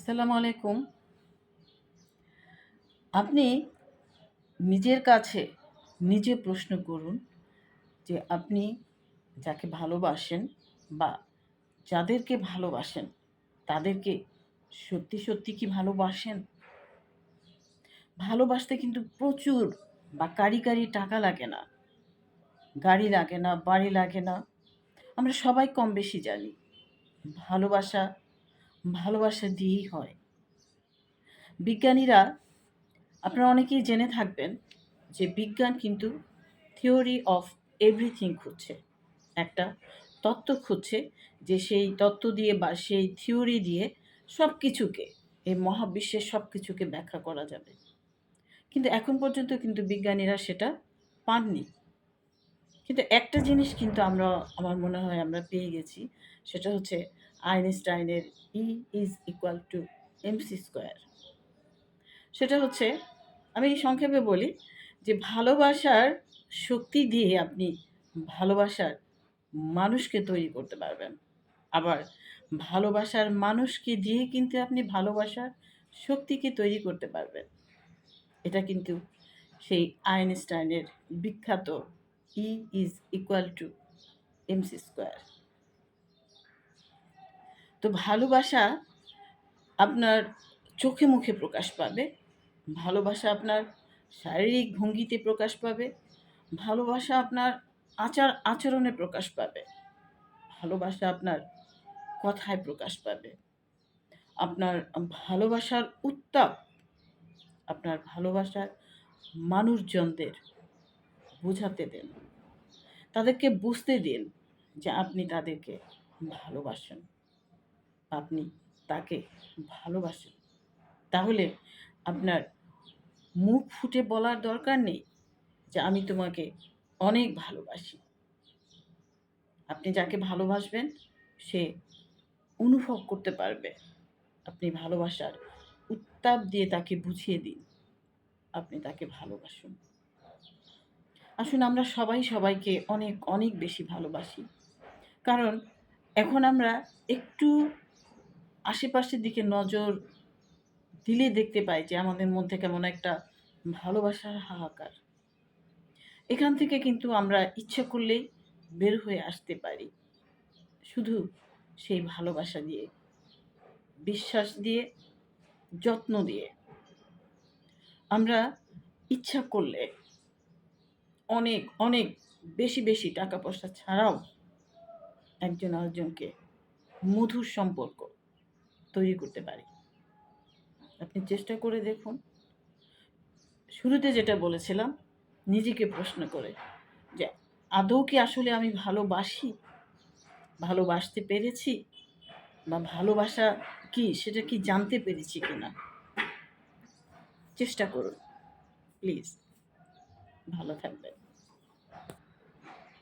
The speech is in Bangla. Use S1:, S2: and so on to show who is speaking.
S1: আসসালামু আলাইকুম। আপনি নিজের কাছে নিজে প্রশ্ন করুন যে আপনি যাকে ভালোবাসেন বা যাদেরকে ভালোবাসেন তাদেরকে সত্যি কি ভালোবাসেন? ভালোবাসতে কিন্তু প্রচুর বা কাঁড়ি টাকা লাগে না, গাড়ি লাগে না, বাড়ি লাগে না। আমরা সবাই কম বেশি জানি। ভালোবাসা, ভালোবাসা দিয়েই হয়। বিজ্ঞানীরা আপনারা অনেকেই জেনে থাকবেন যে বিজ্ঞান কিন্তু থিওরি অফ এভরিথিং খুঁজছে। একটা তত্ত্ব খুঁজছে যে সেই তত্ত্ব দিয়ে বা সেই থিওরি দিয়ে সব কিছুকে, এই মহাবিশ্বের সব কিছুকে ব্যাখ্যা করা যাবে। কিন্তু এখন পর্যন্ত কিন্তু বিজ্ঞানীরা সেটা পাননি। কিন্তু একটা জিনিস কিন্তু আমার মনে হয় আমরা পেয়ে গেছি। সেটা হচ্ছে আইনস্টাইনের E is equal to mc²। সেটা হচ্ছে, আমি সংক্ষেপে বলি যে ভালোবাসার শক্তি দিয়ে আপনি ভালোবাসার মানুষকে তৈরি করতে পারবেন। আবার ভালোবাসার মানুষকে দিয়ে কিন্তু আপনি ভালোবাসার শক্তিকে তৈরি করতে পারবেন। এটা কিন্তু সেই আইনস্টাইনের বিখ্যাত E is equal to mc²। তো ভালোবাসা আপনার চোখে মুখে প্রকাশ পাবে। ভালোবাসা আপনার শারীরিক ভঙ্গিতে প্রকাশ পাবে। ভালোবাসা আপনার আচরণে প্রকাশ পাবে। ভালোবাসা আপনার কথায় প্রকাশ পাবে। আপনার ভালোবাসার উত্তাপ, আপনার ভালোবাসার মানুষজনদের বোঝাতে দিন। তাদেরকে বুঝতে দিন যে আপনি তাদেরকে ভালোবাসেন। আপনি তাকে ভালোবাসেন। তাহলে আপনার মুখ ফুটে বলার দরকার নেই যে আমি তোমাকে অনেক ভালোবাসি। আপনি যাকে ভালোবাসবেন সে অনুভব করতে পারবে। আপনি ভালোবাসার উত্তাপ দিয়ে তাকে বুঝিয়ে দিন আপনি তাকে ভালোবাসুন। আসুন আমরা সবাই সবাইকে অনেক বেশি ভালোবাসি। কারণ এখন আমরা একটু আশেপাশের দিকে নজর দিলে দেখতে পাই যে আমাদের মধ্যে কেমন একটা ভালোবাসার হাহাকার। এখান থেকে কিন্তু আমরা ইচ্ছা করলেই বের হয়ে আসতে পারি। শুধু সেই ভালোবাসা দিয়ে, বিশ্বাস দিয়ে, যত্ন দিয়ে। আমরা ইচ্ছা করলে অনেক বেশি টাকা পয়সা ছাড়াও একজন আরেকজনকে মধুর সম্পর্ক তৈরি করতে পারি। আপনি চেষ্টা করে দেখুন। শুরুতে যেটা বলেছিলাম, নিজেকে প্রশ্ন করে যে আদৌ কি আসলে আমি ভালোবাসি? ভালোবাসতে পেরেছি? বা ভালোবাসা কি সেটা কি জানতে পেরেছি কিনা? চেষ্টা করুন। প্লিজ ভালো থাকবেন।